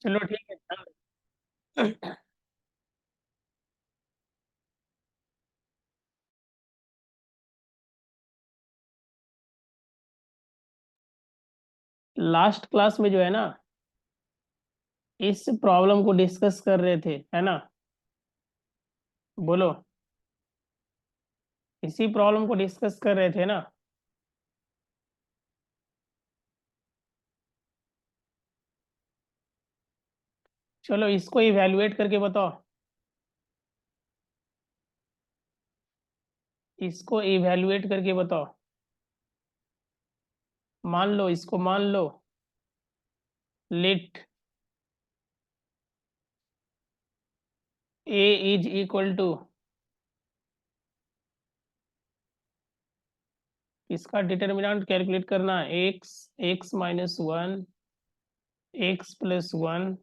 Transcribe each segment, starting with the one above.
चलो ठीक है, ध्यान रखो। लास्ट क्लास में जो है ना, इस प्रॉब्लम को डिस्कस कर रहे थे, है ना? बोलो। इसी प्रॉब्लम को डिस्कस कर रहे थे ना? चलो इसको इवैल्यूएट करके बताओ। इसको इवैल्यूएट करके बताओ। मान लो, इसको मान लो। Let A is equal to, इसका डिटर्मिनेंट कैलकुलेट करना है। X, x minus one, x plus one.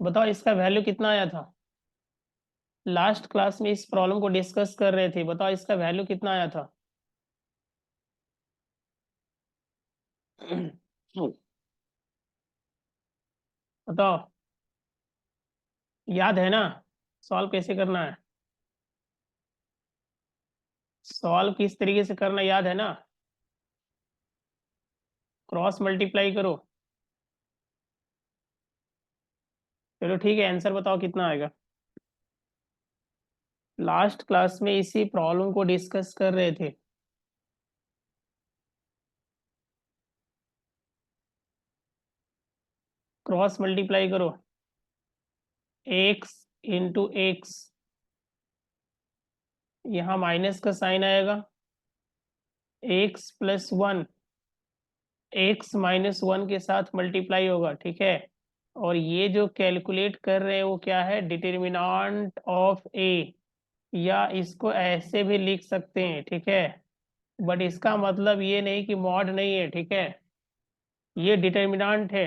बताओ इसका वैल्यू कितना आया था? लास्ट क्लास में इस प्रॉब्लम को डिस्कस कर रहे थे, बताओ इसका वैल्यू कितना आया था? बताओ। याद है ना? सॉल्व कैसे करना है? सॉल्व किस तरीके से करना याद है ना? क्रॉस मल्टीप्लाई करो। चलो ठीक है, आंसर बताओ कितना आएगा। लास्ट क्लास में इसी प्रॉब्लम को डिस्कस कर रहे थे। क्रॉस मल्टीप्लाई करो। एक्स इंटू एक्स, यहाँ माइनस का साइन आएगा। X plus one, x minus one के साथ मल्टीप्लाई होगा, ठीक है। और ये जो कैलकुलेट कर रहे हैं वो क्या है? डिटर्मिनेंट ऑफ ए। या इसको ऐसे भी लिख सकते हैं, ठीक है। बट इसका मतलब ये नहीं कि मॉड नहीं है, ठीक है। ये डिटर्मिनेंट है।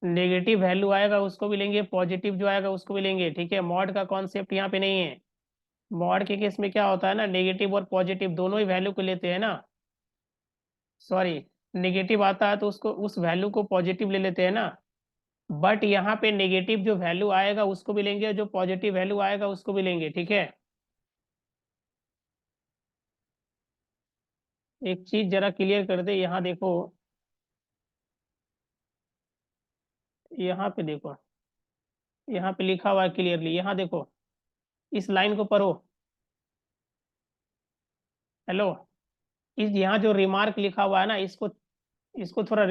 नेगेटिव वैल्यू आएगा उसको भी लेंगे, पॉजिटिव जो आएगा उसको भी लेंगे, ठीक है। मॉड का कॉन्सेप्ट यहाँ पे नहीं है। मॉड के केस में क्या होता है ना, नेगेटिव और पॉजिटिव दोनों ही वैल्यू को लेते हैं ना। सॉरी, नेगेटिव आता है तो उसको, उस वैल्यू को पॉजिटिव ले लेते हैं ना। बट यहाँ पे नेगेटिव जो वैल्यू आएगा उसको भी लेंगे, और जो पॉजिटिव वैल्यू आएगा उसको भी लेंगे, ठीक है। एक चीज जरा क्लियर कर दे, यहाँ देखो। यहाँ पे देखो, यहाँ पे लिखा हुआ है क्लियरली, यहाँ देखो। इस लाइन को पढ़ो। हेलो। इस यहाँ जो रिमार्क लिखा हुआ है ना, इसको, इसको थोड़ा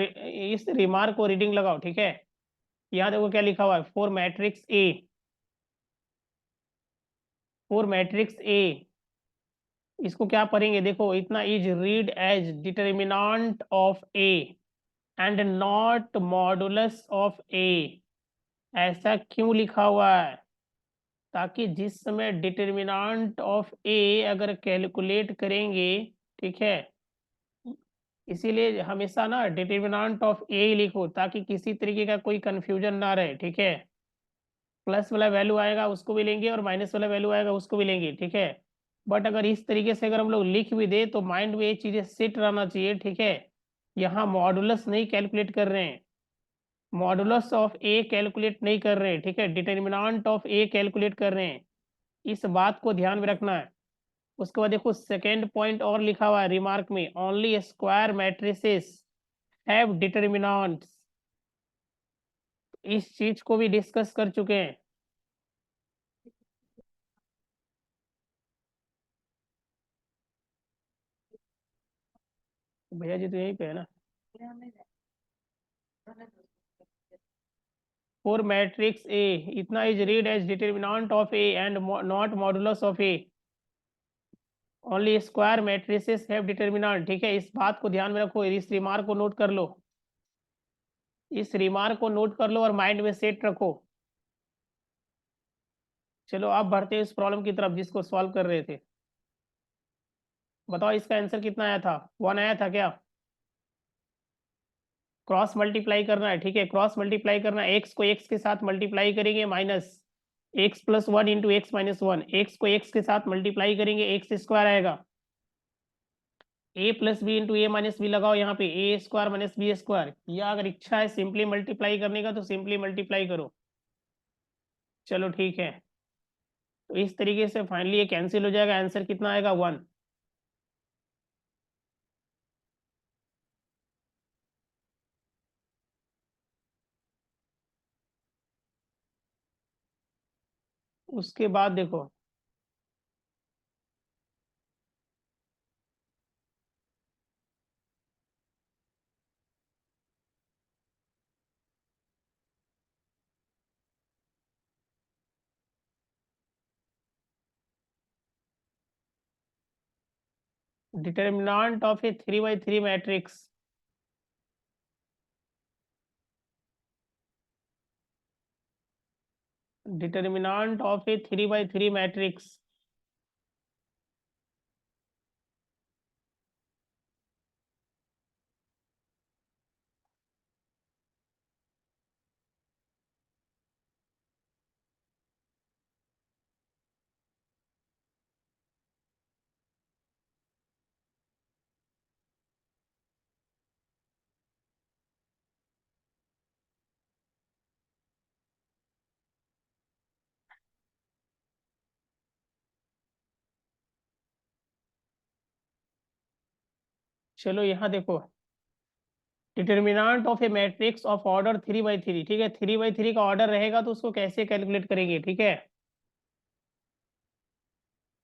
इस रिमार्क को रीडिंग लगाओ, ठीक है। यहाँ देखो क्या लिखा हुआ है, for matrix A, for matrix A. इसको क्या पढ़ेंगे, देखो, इतना is read as determinant of A and not modulus of A. ऐसा क्यों लिखा हुआ है? ताकि जिस समय डिटर्मिनेंट ऑफ ए अगर कैलकुलेट करेंगे, ठीक है, इसीलिए हमेशा ना डिटर्मिनेंट ऑफ ए ही लिखो, ताकि किसी तरीके का कोई कंफ्यूजन ना रहे, ठीक है। प्लस वाला वैल्यू आएगा उसको भी लेंगे, और माइनस वाला वैल्यू आएगा उसको भी लेंगे, ठीक है। बट अगर इस तरीके से अगर हम लोग लिख भी दे तो माइंड में ये चीजें सेट रहना चाहिए, ठीक है। यहाँ मॉडुलस नहीं कैलकुलेट कर रहे हैं, मॉडुलस ऑफ ए कैलकुलेट नहीं कर रहे हैं, ठीक है। डिटर्मिनेंट ऑफ ए कैलकुलेट कर रहे हैं, इस बात को ध्यान में रखना है। उसके बाद देखो सेकेंड पॉइंट और लिखा हुआ है रिमार्क में, only square matrices have determinants. इस चीज को भी डिस्कस कर चुके हैं। भैया जी तो यहीं पे है ना। फॉर मैट्रिक्स ए, इतना is read as determinant of A and not modulus of A. Only square matrices have determinant, ठीक है। इस बात को ध्यान में रखो, इस रिमार्क को नोट कर लो। इस रिमार्क को नोट कर लो और माइंड में सेट रखो। चलो आप बढ़ते हैं इस प्रॉब्लम की तरफ जिसको सॉल्व कर रहे थे। बताओ इसका आंसर कितना आया था? वन आया था क्या? क्रॉस मल्टीप्लाई करना है, ठीक है। क्रॉस मल्टीप्लाई करना है, एक्स को एक्स के साथ मल्टीप्लाई करेंगे, minus x plus one into x minus one. X को एक्स के साथ मल्टीप्लाई करेंगे, एक्स स्क्वायर आएगा। ए प्लस बी इंटू ए माइनस बी लगाओ यहाँ पे, ए स्क्वायर माइनस बी स्क्वायर, या अगर इच्छा है सिंपली मल्टीप्लाई करने का तो सिंपली मल्टीप्लाई करो। चलो ठीक है, तो इस तरीके से फाइनली ये कैंसिल हो जाएगा, आंसर कितना आएगा 1। उसके बाद देखो, determinant of A 3 by 3 matrix, determinant of A 3 by 3 matrix. चलो यहाँ देखो, determinant of A matrix of order 3 by 3, ठीक है, 3 by 3 का ऑर्डर रहेगा तो उसको कैसे कैलकुलेट करेंगे, ठीक है।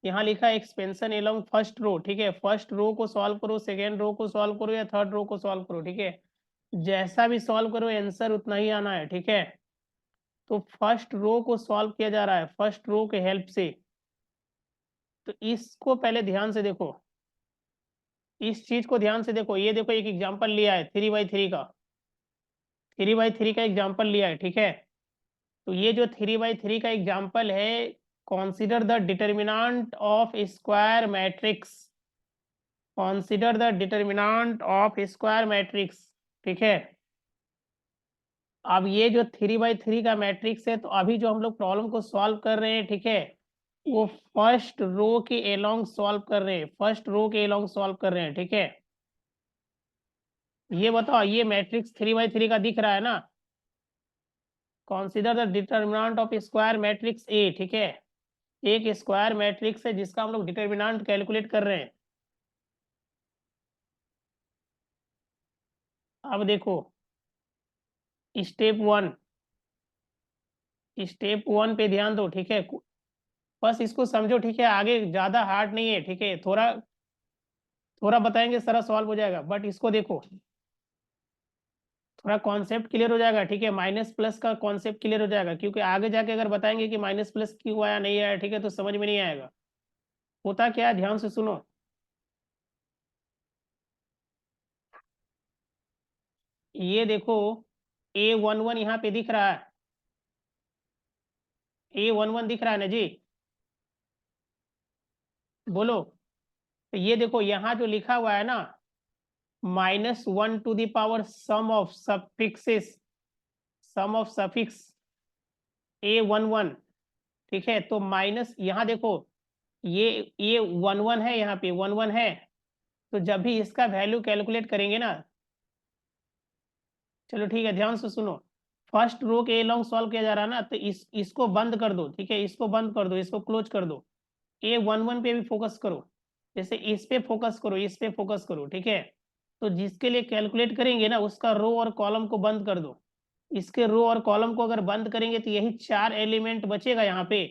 यहाँ लिखा है एक्सपेंशन एलोंग फर्स्ट रो, ठीक है, फर्स्ट रो को सॉल्व करो, सेकेंड रो को सॉल्व करो, या थर्ड रो को सॉल्व करो, ठीक है, जैसा भी सॉल्व करो आंसर उतना ही आना है, ठीक है। तो फर्स्ट रो को सॉल्व किया जा रहा है फर्स्ट रो के हेल्प से। तो इसको पहले ध्यान से देखो, इस चीज को ध्यान से देखो, ये देखो एक एग्जांपल लिया है 3 by 3 का, 3 by 3 का एग्जांपल लिया है, ठीक है। तो ये जो 3 by 3 का एग्जांपल है, consider the determinant of square matrix, consider the determinant of square matrix, ठीक है। अब ये जो 3 by 3 का मैट्रिक्स है, तो अभी जो हम लोग प्रॉब्लम को सॉल्व कर रहे हैं, ठीक है, वो फर्स्ट रो के एलोंग सॉल्व कर रहे हैं, फर्स्ट रो के एलोंग सॉल्व कर रहे हैं, ठीक है। ये बताओ, ये मैट्रिक्स 3 by 3 का दिख रहा है ना, consider the determinant of square matrix A, ठीक है, एक स्क्वायर मैट्रिक्स है जिसका हम लोग डिटर्मिनेंट कैलकुलेट कर रहे हैं। अब देखो, स्टेप 1, स्टेप 1 पे ध्यान दो, ठीक है, बस इसको समझो, ठीक है, आगे ज्यादा हार्ड नहीं है, ठीक है, थोड़ा थोड़ा बताएंगे सारा सॉल्व हो जाएगा, बट इसको देखो, थोड़ा कॉन्सेप्ट क्लियर हो जाएगा, ठीक है, माइनस प्लस का कॉन्सेप्ट क्लियर हो जाएगा, क्योंकि आगे जाके अगर बताएंगे कि माइनस प्लस क्यों आया नहीं आया, ठीक है, तो समझ में नहीं आएगा। होता क्या है, ध्यान से सुनो, ये देखो A11 यहाँ पे दिख रहा है, A11 दिख रहा है ना जी, बोलो। तो ये देखो यहाँ जो लिखा हुआ है ना, -1 to the power sum of suffixes, sum of suffix A11, ठीक है, तो माइनस यहाँ देखो, ये 11 है, यहाँ पे 11 है, तो जब भी इसका वैल्यू कैलकुलेट करेंगे ना, चलो ठीक है, ध्यान से सुनो, फर्स्ट रो के लॉन्ग सॉल्व किया जा रहा है ना, तो इसको बंद कर दो, ठीक है, इसको बंद कर दो, इसको क्लोज कर दो, A11 पे भी फोकस करो, जैसे इस पे फोकस करो, इस पे फोकस करो, ठीक है। तो जिसके लिए कैलकुलेट करेंगे ना, उसका रो और कॉलम को बंद कर दो, इसके रो और कॉलम को अगर बंद करेंगे तो यही 4 एलिमेंट बचेगा यहाँ पे।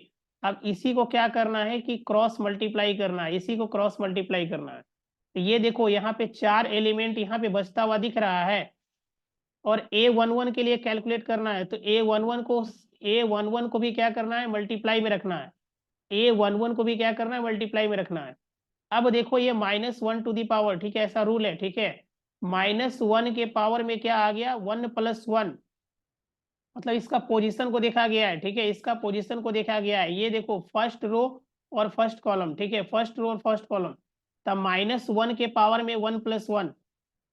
अब इसी को क्या करना है कि क्रॉस मल्टीप्लाई करना है, इसी को क्रॉस मल्टीप्लाई करना है। तो ये देखो यहाँ पे 4 एलिमेंट यहाँ पे बचता हुआ दिख रहा है, और A11 के लिए कैलकुलेट करना है, तो A11 को भी क्या करना है, मल्टीप्लाई में रखना है, A11 को भी क्या करना है, मल्टीप्लाई में रखना है। अब देखो ये -1 to the power, ठीक है, ऐसा रूल है, ठीक है, -1 के पावर में क्या आ गया, 1+1, मतलब इसका पोजीशन को देखा गया है, ठीक है, इसका पोजीशन को देखा गया है, ये देखो फर्स्ट रो और फर्स्ट कॉलम, ठीक है, फर्स्ट रो और फर्स्ट कॉलम, तब -1 के पावर में 1+1,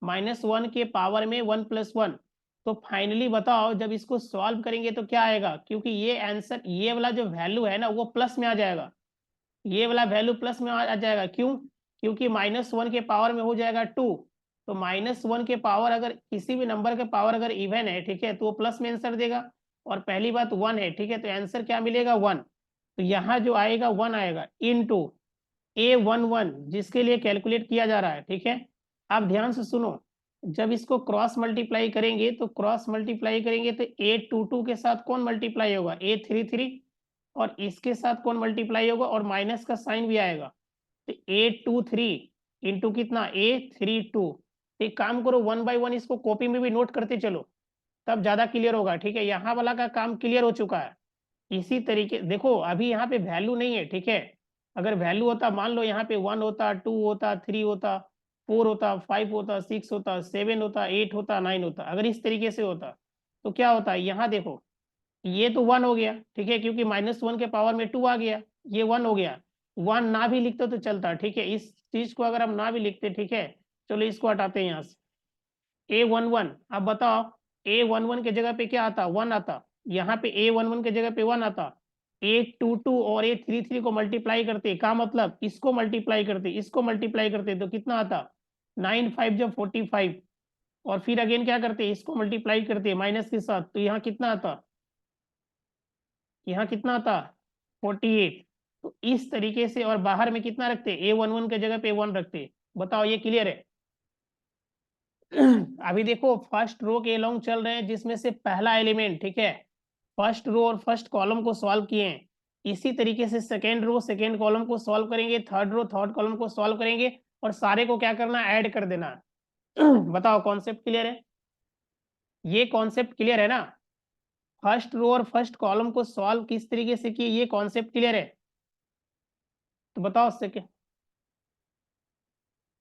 -1 के पावर में 1+1। तो फाइनली बताओ जब इसको सॉल्व करेंगे तो क्या आएगा, क्योंकि ये आंसर, ये वाला जो वैल्यू है ना वो प्लस में आ जाएगा, ये वाला वैल्यू प्लस में आ जाएगा, क्यों, क्योंकि -1 के पावर में हो जाएगा 2, तो -1 के पावर अगर किसी भी नंबर के पावर अगर इवन है, ठीक है, तो वो प्लस में आंसर देगा, और पहली बात 1 है, ठीक है, तो आंसर क्या मिलेगा 1। तो यहाँ जो आएगा 1 आएगा इनटू A11 जिसके लिए कैलकुलेट किया जा रहा है, ठीक है। आप ध्यान से सुनो, जब इसको क्रॉस मल्टीप्लाई करेंगे तो A22 के साथ कौन मल्टीप्लाई होगा, A33, और इसके साथ कौन मल्टीप्लाई होगा, और माइनस का साइन भी आएगा, तो A23 इंटू कितना A32। एक काम करो 1 बाई 1 इसको कॉपी में भी नोट करते चलो, तब ज्यादा क्लियर होगा, ठीक है। यहाँ वाला का काम क्लियर हो चुका है। इसी तरीके देखो अभी यहाँ पे वैल्यू नहीं है, ठीक है। अगर वैल्यू होता, मान लो यहाँ पे 1 होता, 2 होता, 3 होता, 4 होता, 5 होता, 6 होता, 7 होता, 8 होता, 9 होता, अगर इस तरीके से होता तो क्या होता है, यहाँ देखो ये तो 1 हो गया, ठीक है, क्योंकि -1 के पावर में 2 आ गया, ये 1 हो गया। 1 ना भी लिखते तो चलता, ठीक है, इस चीज को अगर हम ना भी लिखते, ठीक है, चलो इसको हटाते हैं यहाँ से। A11, अब बताओ A11 के जगह पे क्या आता, 1 आता, यहाँ पे A11 के जगह पे 1 आता। A22 और A33 को मल्टीप्लाई करते, का मतलब इसको मल्टीप्लाई करते, इसको मल्टीप्लाई करते, तो कितना आता, 9 5 जब 45, और फिर अगेन क्या करते, इसको मल्टीप्लाई करते माइनस के साथ, तो यहाँ कितना आता, यहाँ कितना आता 48। तो इस तरीके से, और बाहर में कितना रखते, A11 के जगह पे 1 रखते। बताओ ये क्लियर है। अभी देखो फर्स्ट रो के लॉन्ग चल रहे हैं, जिसमें से पहला एलिमेंट, ठीक है, फर्स्ट रो और फर्स्ट कॉलम को सॉल्व किए हैं। इसी तरीके से सेकेंड रो सेकेंड कॉलम को सॉल्व करेंगे, थर्ड रो थर्ड कॉलम को सॉल्व करेंगे, और सारे को क्या करना, ऐड कर देना। बताओ कॉन्सेप्ट क्लियर है, ये कॉन्सेप्ट क्लियर है ना। फर्स्ट रो और फर्स्ट कॉलम को सॉल्व किस तरीके से किए, ये कॉन्सेप्ट क्लियर है। तो बताओ सेकेंड,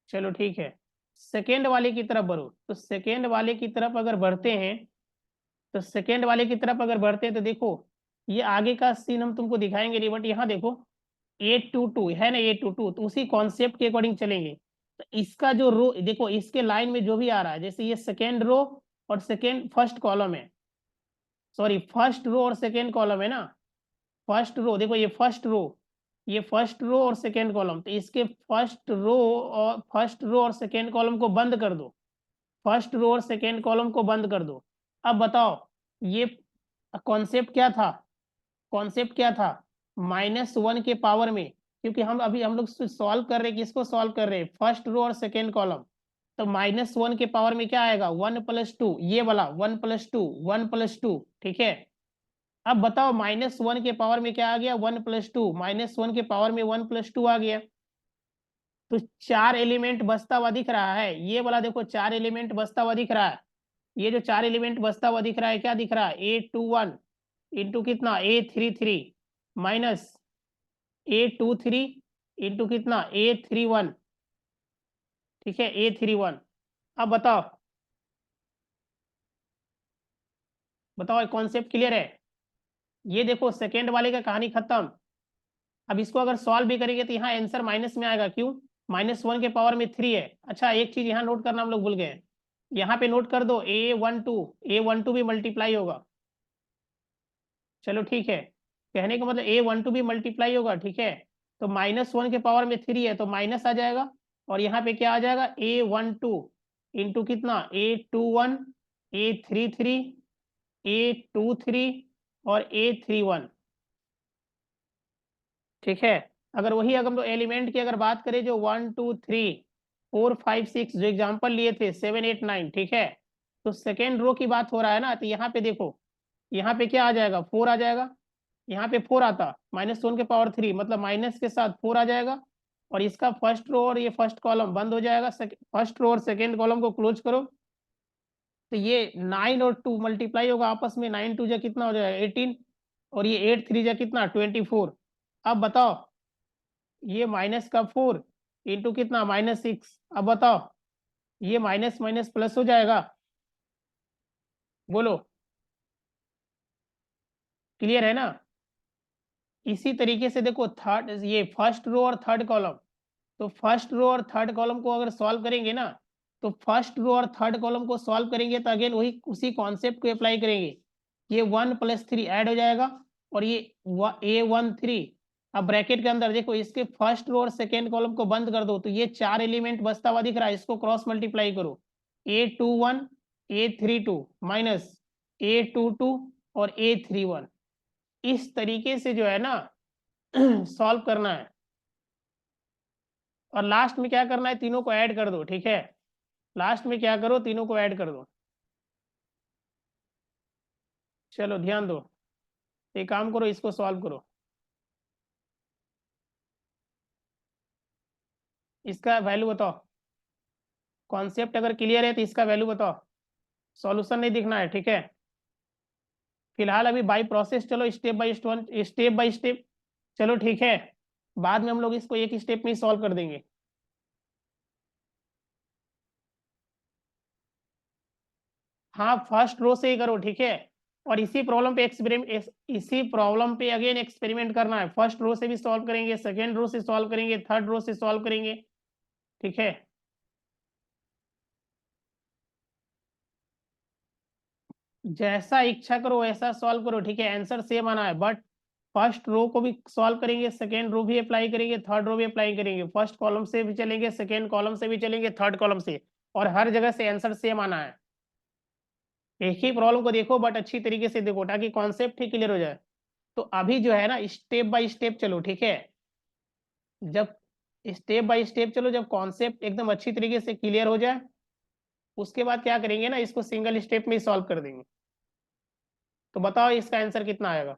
चलो ठीक है, सेकेंड वाले की तरफ बढ़ो। तो सेकेंड वाले की तरफ अगर बढ़ते हैं, तो सेकेंड वाले की तरफ अगर बढ़ते हैं तो देखो ये आगे का सीन हम तुमको दिखाएंगे नहीं, बट यहाँ देखो 822 है ना, 822, तो उसी कॉन्सेप्ट के अकॉर्डिंग चलेंगे। तो इसका जो रो देखो, इसके लाइन में जो भी आ रहा है, जैसे ये सेकेंड रो और सेकेंड फर्स्ट कॉलम है, सॉरी फर्स्ट रो और सेकेंड कॉलम है ना, फर्स्ट रो देखो, ये फर्स्ट रो, ये फर्स्ट रो और सेकेंड कॉलम, तो इसके फर्स्ट रो और सेकेंड कॉलम को बंद कर दो, फर्स्ट रो और सेकेंड कॉलम को बंद कर दो। अब बताओ ये कॉन्सेप्ट क्या था, कॉन्सेप्ट क्या था, -1 के पावर में, क्योंकि हम लोग सॉल्व कर रहे हैं, किसको सॉल्व कर रहे हैं, फर्स्ट रो और सेकेंड कॉलम। तो -1 के पावर में क्या आएगा, 1 + 2, ये वाला 1 + 2, 1 + 2, ठीक है। अब बताओ -1 के पावर में क्या आ गया, 1 + 2, -1 के पावर में 1 + 2 आ गया। तो 4 एलिमेंट बचता हुआ दिख रहा है, ये वाला देखो 4 एलिमेंट बचता हुआ दिख रहा है। ये जो 4 एलिमेंट बचता हुआ दिख रहा है, क्या दिख रहा है, A21 इंटू कितना A33 माइनस A23 इंटू कितना A31, ठीक है, A31। अब बताओ, बताओ कॉन्सेप्ट क्लियर है। ये देखो सेकेंड वाले का कहानी खत्म। अब इसको अगर सॉल्व भी करेंगे तो यहाँ आंसर माइनस में आएगा, क्यों, -1 के पावर में 3 है। अच्छा एक चीज यहाँ नोट करना हम लोग भूल गए, यहाँ पे नोट कर दो A12 भी मल्टीप्लाई होगा। चलो ठीक है, कहने का मतलब A12 भी मल्टीप्लाई होगा, ठीक है। तो -1 के पावर में 3 है, तो माइनस आ जाएगा, और यहाँ पे क्या आ जाएगा, A12 इंटू कितना A21, A33, A23 और A31, ठीक है। अगर वही अगर हम लोग एलिमेंट की अगर बात करें, जो 1 2 3 4 5 6 जो एग्जांपल लिए थे, 7 8 9, ठीक है, तो सेकेंड रो की बात हो रहा है ना, तो यहाँ पे देखो, यहाँ पे क्या आ जाएगा, 4 आ जाएगा, यहाँ पे 4 आता, -1 के पावर 3, मतलब माइनस के साथ 4 आ जाएगा, और इसका फर्स्ट रो और ये फर्स्ट कॉलम बंद हो जाएगा, फर्स्ट रो और सेकेंड कॉलम को क्लोज करो, तो ये 9 और 2 मल्टीप्लाई होगा आपस में, 9 2 जा कितना हो जाएगा 18, और ये 8 3 जा कितना 24। अब बताओ ये माइनस का 4 इंटू कितना -6, अब बताओ ये माइनस माइनस प्लस हो जाएगा, बोलो क्लियर है ना। इसी तरीके से देखो थर्ड, ये फर्स्ट रो और थर्ड कॉलम, तो फर्स्ट रो और थर्ड कॉलम को अगर सॉल्व करेंगे ना, तो फर्स्ट रो और थर्ड कॉलम को सॉल्व करेंगे तो अगेन वही उसी कॉन्सेप्ट को अप्लाई करेंगे, ये 1 + 3 ऐड हो जाएगा, और ये A13 अब ब्रैकेट के अंदर देखो, इसके फर्स्ट रो और सेकेंड कॉलम को बंद कर दो, तो ये 4 एलिमेंट बचता हुआ दिख रहा है, इसको क्रॉस मल्टीप्लाई करो। A21 A32 माइनस A22 और A31, इस तरीके से जो है ना सॉल्व करना है। और लास्ट में क्या करना है, तीनों को ऐड कर दो, ठीक है। लास्ट में क्या करो, तीनों को ऐड कर दो। चलो ध्यान दो, एक काम करो, इसको सॉल्व करो। इसका वैल्यू बताओ, कॉन्सेप्ट अगर क्लियर है तो इसका वैल्यू बताओ। सॉल्यूशन नहीं दिखना है, ठीक है। फिलहाल अभी बाई प्रोसेस चलो, स्टेप बाय स्टेप। चलो ठीक है, बाद में हम लोग इसको एक स्टेप में ही सॉल्व कर देंगे। हाँ, फर्स्ट रो से ही करो, ठीक है। और इसी प्रॉब्लम पे अगेन एक्सपेरिमेंट करना है। फर्स्ट रो से भी सॉल्व करेंगे, सेकेंड रो से सॉल्व करेंगे, थर्ड रो से सॉल्व करेंगे, ठीक है। जैसा इच्छा करो वैसा सॉल्व करो, ठीक है। आंसर सेम आना है, बट फर्स्ट रो को भी सॉल्व करेंगे, सेकेंड रो भी अप्लाई करेंगे, थर्ड रो भी अप्लाई करेंगे। फर्स्ट कॉलम से भी चलेंगे, सेकेंड कॉलम से भी चलेंगे, थर्ड कॉलम से, और हर जगह से आंसर सेम आना है। एक ही प्रॉब्लम को देखो बट अच्छी तरीके से देखो, ताकि कॉन्सेप्ट ही क्लियर हो जाए। तो अभी जो है ना, स्टेप बाय स्टेप चलो, ठीक है। जब स्टेप बाय स्टेप चलो, जब कॉन्सेप्ट एकदम अच्छी तरीके से क्लियर हो जाए, उसके बाद क्या करेंगे ना, इसको सिंगल स्टेप में ही सॉल्व कर देंगे। तो बताओ इसका आंसर कितना आएगा।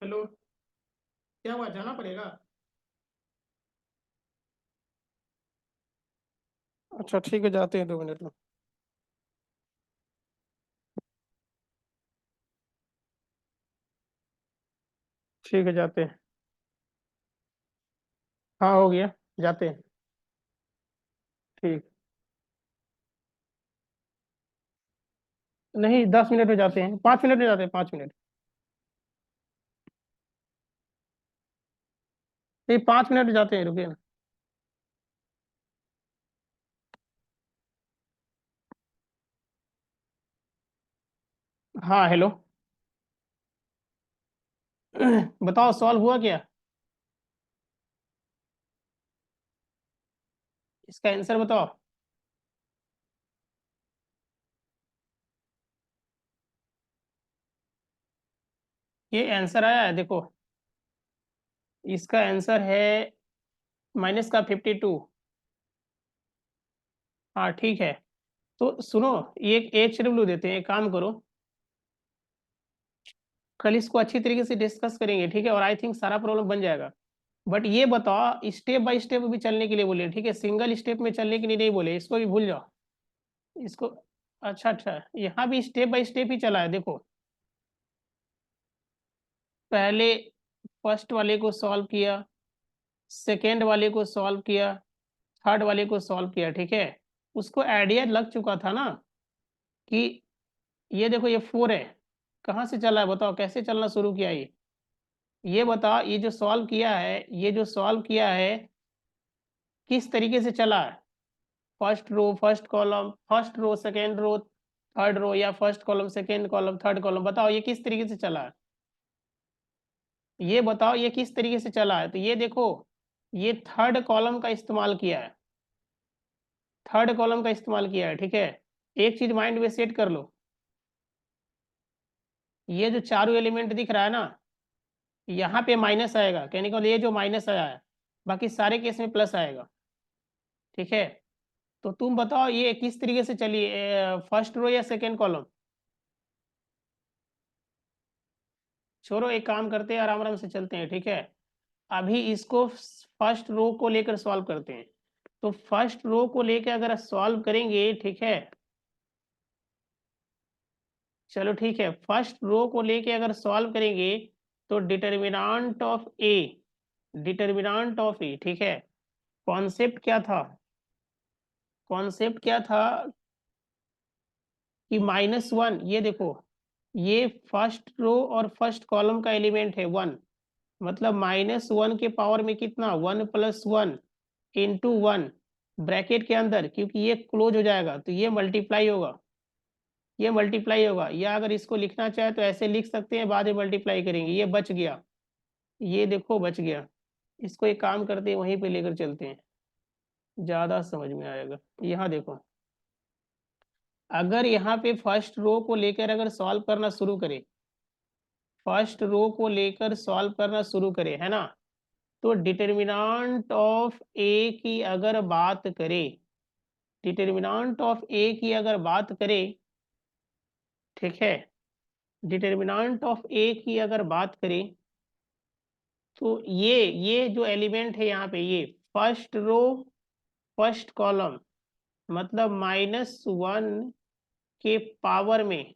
हेलो, क्या हुआ, जाना पड़ेगा? अच्छा ठीक है, जाते हैं 2 मिनट में। ठीक है, जाते हैं। हाँ हो गया, जाते हैं। ठीक। नहीं 10 मिनट में जाते हैं, 5 मिनट में जाते हैं, 5 मिनट। नहीं 5 मिनट में जाते हैं, रुकिए ना। हाँ हेलो। बताओ सॉल्व हुआ क्या? इसका आंसर बताओ। ये आंसर आया है देखो। इसका आंसर है माइनस का 52। हाँ ठीक है। तो सुनो, ये एक HW देते हैं, एक काम करो, कल इसको अच्छी तरीके से डिस्कस करेंगे, ठीक है, और आई थिंक सारा प्रॉब्लम बन जाएगा। बट ये बताओ, स्टेप बाय स्टेप भी चलने के लिए बोले, ठीक है, सिंगल स्टेप में चलने के लिए नहीं बोले, इसको भी भूल जाओ। इसको, अच्छा अच्छा, यहाँ भी स्टेप बाय स्टेप ही चला है देखो। पहले फर्स्ट वाले को सॉल्व किया, सेकेंड वाले को सॉल्व किया, थर्ड वाले को सॉल्व किया, ठीक है। उसको आइडिया लग चुका था ना कि ये देखो ये 4 है, कहाँ से चला है बताओ, कैसे चलना शुरू किया ये बताओ, ये जो सॉल्व किया है, ये जो सॉल्व किया है किस तरीके से चला है? First row first column, first row second row third row, या first column second column third column, बताओ ये किस तरीके से चला है? ये बताओ ये किस तरीके से चला है? तो ये देखो, ये थर्ड कॉलम का इस्तेमाल किया है, थर्ड कॉलम का इस्तेमाल किया है, ठीक है। एक चीज माइंड में सेट कर लो, ये जो चारों एलिमेंट दिख रहा है ना, यहाँ पे माइनस आएगा, कहने का मतलब ये जो माइनस आया है, बाकी सारे केस में प्लस आएगा, ठीक है। तो तुम बताओ ये किस तरीके से चली, फर्स्ट रो या सेकेंड कॉलम? छोड़ो, एक काम करते हैं, आराम आराम से चलते हैं, ठीक है। अभी इसको फर्स्ट रो को लेकर सॉल्व करते हैं। तो फर्स्ट रो को लेकर अगर सॉल्व करेंगे, ठीक है, चलो ठीक है, फर्स्ट रो को लेके अगर सॉल्व करेंगे तो determinant of A, determinant of A, ठीक है। कॉन्सेप्ट क्या था? कॉन्सेप्ट क्या था कि -1, ये देखो, ये फर्स्ट रो और फर्स्ट कॉलम का एलिमेंट है 1, मतलब -1 के पावर में कितना, 1 + 1 इंटू 1 ब्रैकेट के अंदर, क्योंकि ये क्लोज हो जाएगा तो ये मल्टीप्लाई होगा, ये मल्टीप्लाई होगा, या अगर इसको लिखना चाहे तो ऐसे लिख सकते हैं, बाद में मल्टीप्लाई करेंगे, ये बच गया, ये देखो बच गया। इसको एक काम करते हैं, वहीं पे लेकर चलते हैं, ज़्यादा समझ में आएगा। यहाँ देखो, अगर यहाँ पे फर्स्ट रो को लेकर अगर सॉल्व करना शुरू करें, फर्स्ट रो को लेकर सॉल्व करना शुरू करें, है ना, तो डिटर्मिनेंट ऑफ ए की अगर बात करें, डिटर्मिनेंट ऑफ ए की अगर बात करें, ठीक है, डिटर्मिनेंट ऑफ ए की अगर बात करें, तो ये जो एलिमेंट है यहाँ पे, ये फर्स्ट रो फर्स्ट कॉलम, मतलब -1 के पावर में,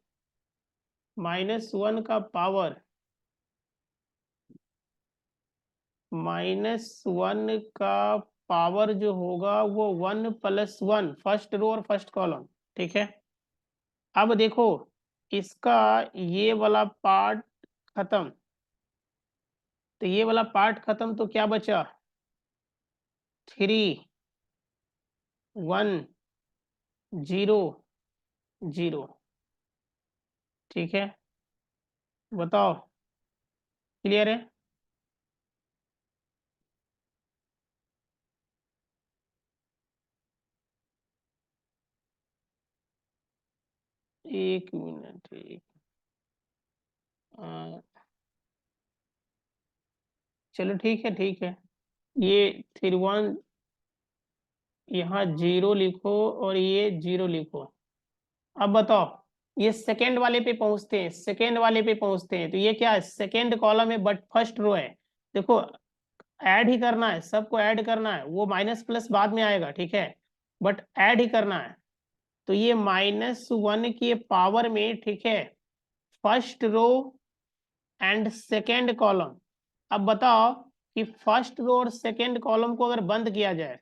-1 का पावर, -1 का पावर जो होगा वो 1 + 1, फर्स्ट रो और फर्स्ट कॉलम, ठीक है। अब देखो, इसका ये वाला पार्ट खत्म, तो ये वाला पार्ट खत्म तो क्या बचा, 3 1 0 0, ठीक है। बताओ, क्लियर है? 1 मिनट, अ, चलो ठीक है ठीक है, ये फिर 1, यहाँ 0 लिखो और ये 0 लिखो। अब बताओ, ये सेकेंड वाले पे पहुंचते हैं, सेकेंड वाले पे पहुंचते हैं, तो ये क्या है, सेकेंड कॉलम है बट फर्स्ट रो है। देखो, ऐड ही करना है, सबको ऐड करना है, वो माइनस प्लस बाद में आएगा, ठीक है, बट ऐड ही करना है। तो ये -1 के पावर में, ठीक है, first row and second column. अब बताओ, कि फर्स्ट रो और सेकेंड कॉलम को अगर बंद किया जाए,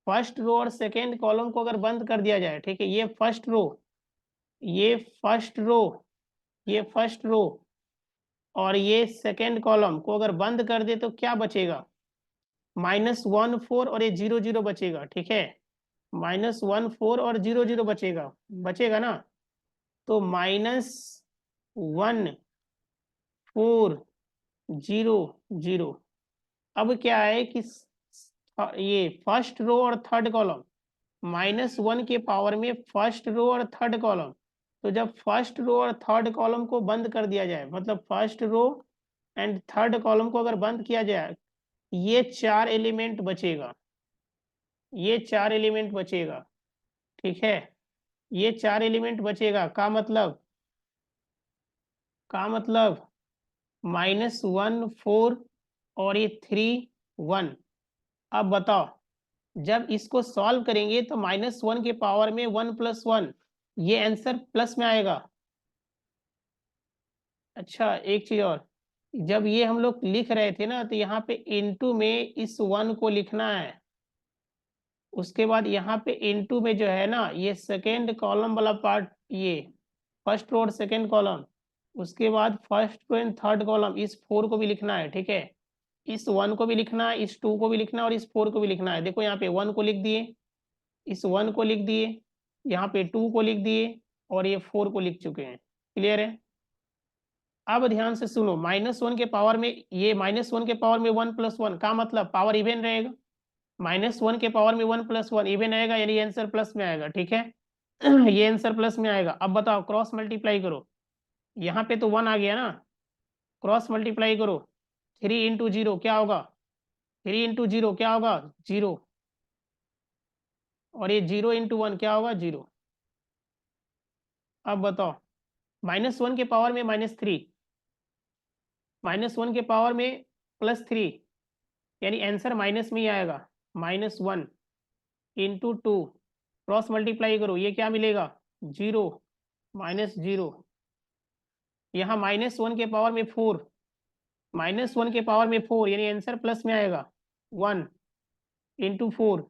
फर्स्ट रो और सेकेंड कॉलम को अगर बंद कर दिया जाए, ठीक है, ये फर्स्ट रो, ये फर्स्ट रो, ये फर्स्ट रो और ये सेकेंड कॉलम को अगर बंद कर दे तो क्या बचेगा? -1 4 और ये 0 0 बचेगा, ठीक है, -1 4 और 0 0 बचेगा, बचेगा ना। तो -1 4 0 0। अब क्या है कि ये फर्स्ट रो और थर्ड कॉलम, -1 के पावर में फर्स्ट रो और थर्ड कॉलम, तो जब फर्स्ट रो और थर्ड कॉलम को बंद कर दिया जाए, मतलब first row and third column को अगर बंद किया जाए, ये 4 एलिमेंट बचेगा, ये 4 एलिमेंट बचेगा, ठीक है, ये 4 एलिमेंट बचेगा, का मतलब -1 4 और ये 3 1। अब बताओ, जब इसको सॉल्व करेंगे तो -1 के पावर में 1 + 1, ये आंसर प्लस में आएगा। अच्छा, एक चीज और, जब ये हम लोग लिख रहे थे ना, तो यहाँ पे इनटू में इस 1 को लिखना है, उसके बाद यहाँ पे इनटू में जो है ना, ये सेकेंड कॉलम वाला पार्ट, ये फर्स्ट रो और सेकेंड कॉलम, उसके बाद first row and third column, इस 4 को भी लिखना है, ठीक है, इस 1 को भी लिखना है, इस 2 को भी लिखना है और इस 4 को भी लिखना है। देखो यहाँ पे 1 को लिख दिए, इस 1 को लिख दिए, यहाँ पे 2 को लिख दिए और ये 4 को लिख चुके हैं। क्लियर है? अब ध्यान से सुनो, -1 के पावर में, ये -1 के पावर में 1 + 1 का मतलब पावर इवन रहेगा, -1 के पावर में 1 + 1 इवन आएगा, यानी आंसर प्लस में आएगा, ठीक है। ये आंसर प्लस में आएगा। अब बताओ, क्रॉस मल्टीप्लाई करो, यहाँ पे तो 1 आ गया ना, क्रॉस मल्टीप्लाई करो, 3 × 0 क्या होगा? 3 × 0 क्या होगा? 0। और ये 0 × 1 क्या होगा? 0। अब बताओ, -1 के पावर में -3, -1 के पावर में +3, यानी आंसर माइनस में ही आएगा, -1 × 2, क्रॉस मल्टीप्लाई करो, ये क्या मिलेगा? 0 -0। यहाँ -1 के पावर में 4, -1 के पावर में 4, यानी आंसर प्लस में आएगा, 1 × 4,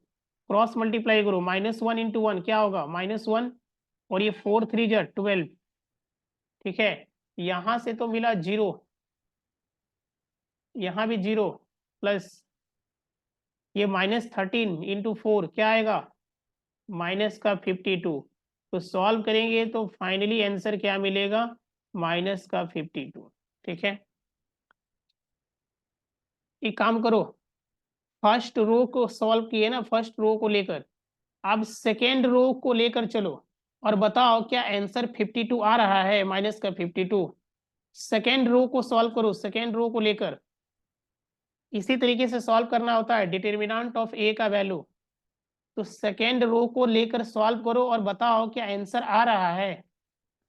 क्रॉस मल्टीप्लाई करो, -1 × 1 क्या होगा? -1, और ये 4 3 जा 12, ठीक है। यहाँ से तो मिला 0, यहाँ भी 0, प्लस ये -13 × 4 क्या आएगा? -52। तो सॉल्व करेंगे तो फाइनली आंसर क्या मिलेगा? -52, ठीक है। एक काम करो, फर्स्ट रो को सॉल्व किए ना, फर्स्ट रो को लेकर, अब सेकेंड रो को लेकर चलो और बताओ क्या आंसर 52 आ रहा है? -52, सेकेंड रो को सॉल्व करो, सेकेंड रो को लेकर। इसी तरीके से सॉल्व करना होता है डिटर्मिनेंट ऑफ ए का वैल्यू। तो सेकेंड रो को लेकर सॉल्व करो और बताओ क्या आंसर आ रहा है?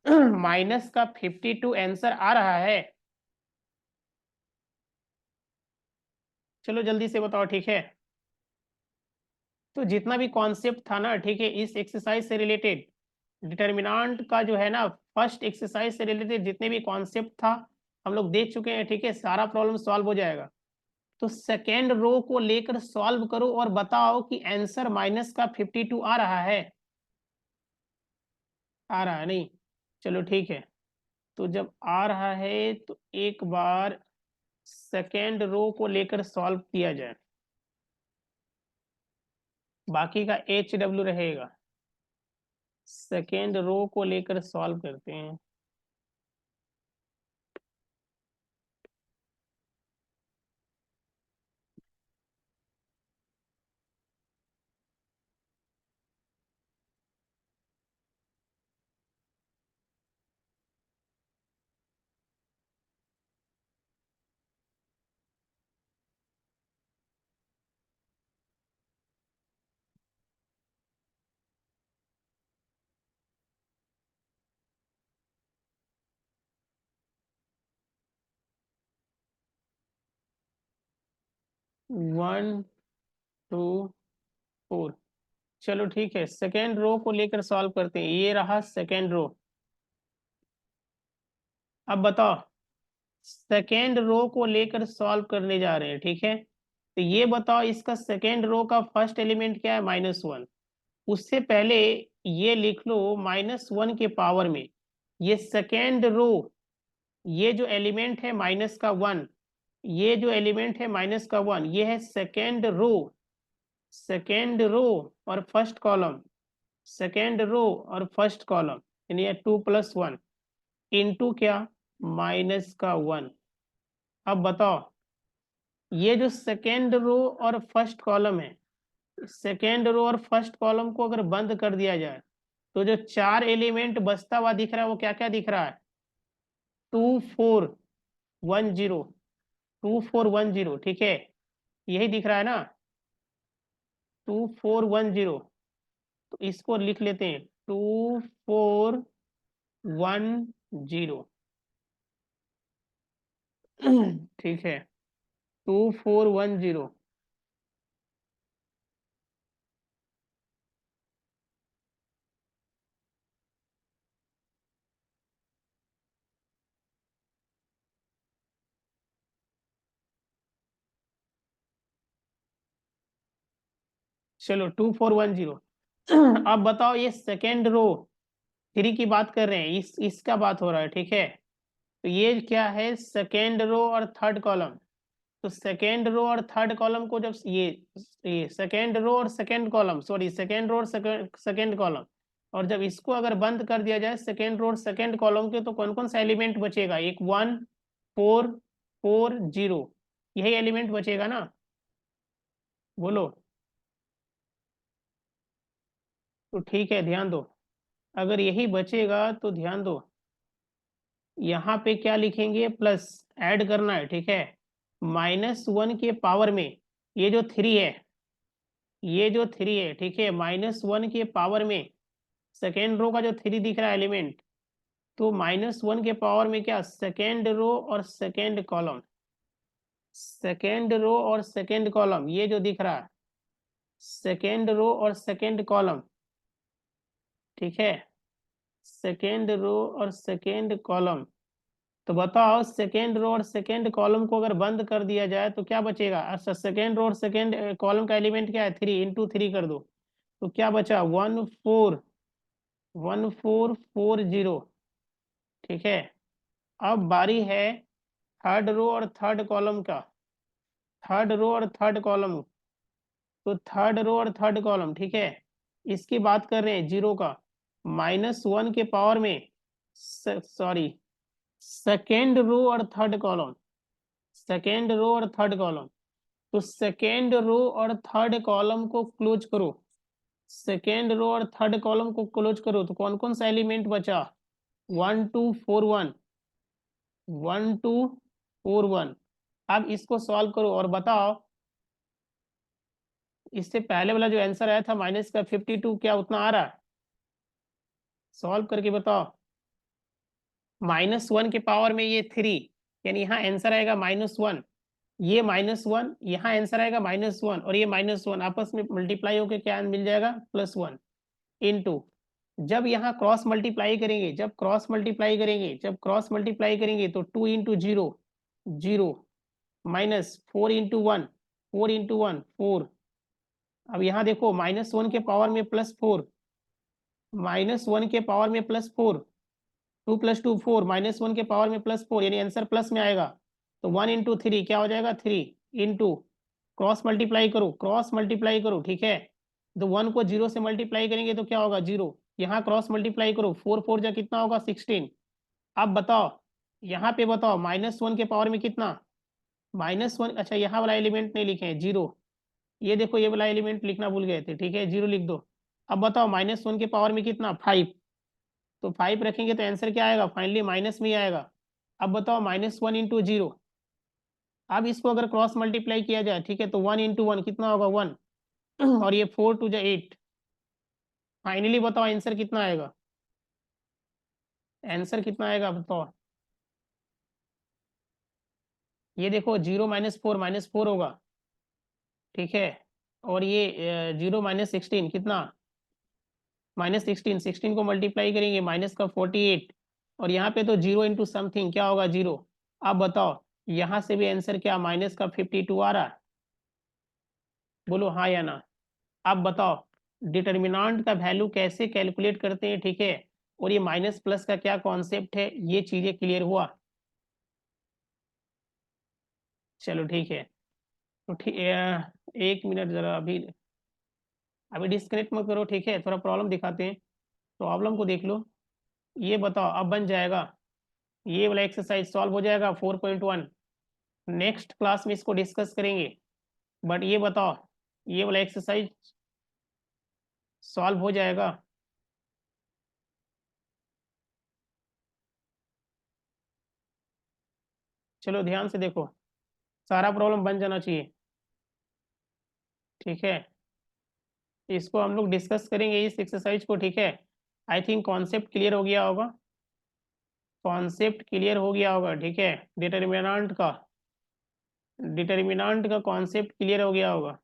-52 आंसर आ रहा है? चलो जल्दी से बताओ, ठीक है। तो जितना भी कॉन्सेप्ट था ना, ठीक है, इस एक्सरसाइज से रिलेटेड, डिटर्मिनेंट का जो है ना, फर्स्ट एक्सरसाइज से रिलेटेड जितने भी कॉन्सेप्ट था हम लोग देख चुके हैं, ठीक है, सारा प्रॉब्लम सॉल्व हो जाएगा। तो सेकेंड रो को लेकर सॉल्व करो और बताओ कि आंसर -52 आ रहा है? आ रहा है नहीं? चलो ठीक है, तो जब आ रहा है तो एक बार सेकेंड रो को लेकर सॉल्व किया जाए, बाकी का HW रहेगा। सेकेंड रो को लेकर सॉल्व करते हैं। वन टू फोर, चलो ठीक है, सेकेंड रो को लेकर सॉल्व करते हैं। ये रहा सेकेंड रो। अब बताओ, सेकेंड रो को लेकर सॉल्व करने जा रहे हैं, ठीक है। तो ये बताओ इसका सेकेंड रो का फर्स्ट एलिमेंट क्या है, -1। उससे पहले ये लिख लो -1 के पावर में ये सेकेंड रो, ये जो एलिमेंट है -1, ये जो एलिमेंट है -1, ये है सेकेंड रो। सेकेंड रो और फर्स्ट कॉलम, सेकेंड रो और फर्स्ट कॉलम, यानी 2 + 1 इंटू क्या, -1। अब बताओ ये जो सेकेंड रो और फर्स्ट कॉलम है, सेकेंड रो और फर्स्ट कॉलम को अगर बंद कर दिया जाए तो जो 4 एलिमेंट बचता हुआ दिख रहा है वो क्या क्या दिख रहा है, 2410, 2410, ठीक है, यही दिख रहा है ना, 2410। तो इसको लिख लेते हैं 2410, ठीक है, 2410। चलो 2410। अब बताओ ये सेकेंड रो 3 की बात कर रहे हैं, इसका बात हो रहा है, ठीक है। तो ये क्या है, सेकेंड रो और थर्ड कॉलम। तो सेकेंड रो और थर्ड कॉलम को जब ये सेकेंड रो और second column, sorry second row और सेकेंड कॉलम, और जब इसको अगर बंद कर दिया जाए सेकेंड रो और सेकेंड कॉलम के, तो कौन कौन सा एलिमेंट बचेगा, एक 1 4 4 0, यही एलिमेंट बचेगा ना, बोलो। तो ठीक है, ध्यान दो, अगर यही बचेगा तो ध्यान दो, यहाँ पे क्या लिखेंगे, प्लस, ऐड करना है, ठीक है। -1 के पावर में ये जो 3 है, ये जो 3 है, ठीक है, -1 के पावर में सेकेंड रो का जो 3 दिख रहा है एलिमेंट, तो -1 के पावर में क्या, सेकेंड रो और सेकेंड कॉलम, सेकेंड रो और सेकेंड कॉलम, ये जो दिख रहा है सेकेंड रो और सेकेंड कॉलम, ठीक है, सेकेंड रो और सेकेंड कॉलम। तो बताओ सेकेंड रो और सेकेंड कॉलम को अगर बंद कर दिया जाए तो क्या बचेगा, अच्छा सेकेंड रो और सेकेंड कॉलम का एलिमेंट क्या है, 3, इंटू 3 कर दो, तो क्या बचा, 1440, ठीक है। अब बारी है थर्ड रो और थर्ड कॉलम का, थर्ड रो और थर्ड कॉलम, तो थर्ड रो और थर्ड कॉलम, ठीक है, इसकी बात कर रहे हैं जीरो का, -1 के पावर में, सॉरी, सेकेंड रो और थर्ड कॉलम, सेकेंड रो और थर्ड कॉलम। तो सेकेंड रो और थर्ड कॉलम को क्लोज करो, सेकेंड रो और थर्ड कॉलम को क्लोज करो, तो कौन कौन सा एलिमेंट बचा, 1241, 1241। अब इसको सॉल्व करो और बताओ, इससे पहले वाला जो आंसर आया था माइनस का 52, क्या उतना आ रहा है, सॉल्व करके बताओ। -1 के पावर में ये 3, यानी यहाँ आंसर आएगा -1, ये -1, यहाँ आंसर आएगा -1, और ये -1 आपस में मल्टीप्लाई होकर क्या मिल जाएगा, +1, इंटू, जब यहाँ क्रॉस मल्टीप्लाई करेंगे, जब क्रॉस मल्टीप्लाई करेंगे, जब क्रॉस मल्टीप्लाई करेंगे, तो 2 इंटू 0 0, -4 इंटू 1 4 इंटू 1 4। अब यहाँ देखो -1 के पावर में +4, -1 के पावर में +4, 2 + 2 4, -1 के पावर में +4, यानी आंसर प्लस में आएगा। तो 1 इंटू 3 क्या हो जाएगा, 3 इंटू, क्रॉस मल्टीप्लाई करो, क्रॉस मल्टीप्लाई करो, ठीक है। तो 1 को 0 से मल्टीप्लाई करेंगे तो क्या होगा, 0, यहाँ क्रॉस मल्टीप्लाई करो, 4 4 जा कितना होगा, 16। अब बताओ, यहाँ पे बताओ -1 के पावर में कितना, -1, अच्छा यहाँ वाला एलिमेंट नहीं लिखे हैं, 0, ये देखो ये वाला एलिमेंट लिखना भूल गए थे, ठीक है, 0 लिख दो। अब बताओ -1 के पावर में कितना, 5, तो 5 रखेंगे तो आंसर क्या आएगा, फाइनली माइनस में ही आएगा। अब बताओ -1 इंटू 0, अब इसको अगर क्रॉस मल्टीप्लाई किया जाए, ठीक है, तो 1 इंटू 1 कितना होगा, 1, और ये 4 2 8, फाइनली बताओ आंसर कितना आएगा, आंसर कितना आएगा बताओ। ये देखो 0 -4 होगा, ठीक है, और ये 0 -16 कितना, -16, 16 को मल्टीप्लाई करेंगे, माइनस का 48, और यहाँ पे तो 0 इंटू समथिंग क्या होगा, 0। अब बताओ यहां से भी आंसर क्या माइनस का 52 आ रहा है? बोलो हाँ या ना। अब बताओ डिटर्मिनेंट का वैल्यू कैसे कैलकुलेट करते हैं, ठीक है, और ये माइनस प्लस का क्या कॉन्सेप्ट है, ये चीजें क्लियर हुआ? चलो ठीक है। तो ठीक, 1 मिनट जरा, अभी अभी डिस्कनेक्ट मत करो, ठीक है, थोड़ा प्रॉब्लम दिखाते हैं। प्रॉब्लम को देख लो। ये बताओ अब बन जाएगा, ये वाला एक्सरसाइज सॉल्व हो जाएगा 4.1। नेक्स्ट क्लास में इसको डिस्कस करेंगे, बट ये बताओ ये वाला एक्सरसाइज सॉल्व हो जाएगा? चलो ध्यान से देखो, सारा प्रॉब्लम बन जाना चाहिए, ठीक है। इसको हम लोग डिस्कस करेंगे इस एक्सरसाइज को, ठीक है। आई थिंक कॉन्सेप्ट क्लियर हो गया होगा, कॉन्सेप्ट क्लियर हो गया होगा, ठीक है। डिटर्मिनेंट का कॉन्सेप्ट क्लियर हो गया होगा।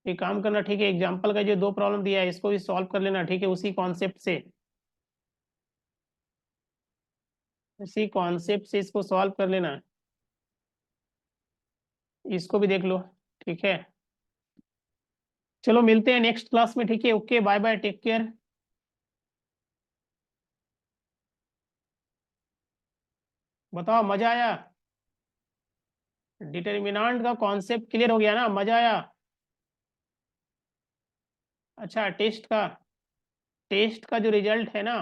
एक काम करना, ठीक है, एग्जाम्पल का जो दो प्रॉब्लम दिया है इसको भी सॉल्व कर लेना, ठीक है, उसी कॉन्सेप्ट से इसको सॉल्व कर लेना। इसको भी देख लो, ठीक है। चलो मिलते हैं नेक्स्ट क्लास में, ठीक है, okay, bye bye, take care. बताओ मजा आया? डिटर्मिनेंट का कॉन्सेप्ट क्लियर हो गया ना, मजा आया? अच्छा, टेस्ट का जो रिजल्ट है ना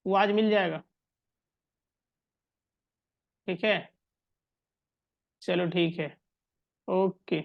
वो आज मिल जाएगा, ठीक है। चलो ठीक है, ओके।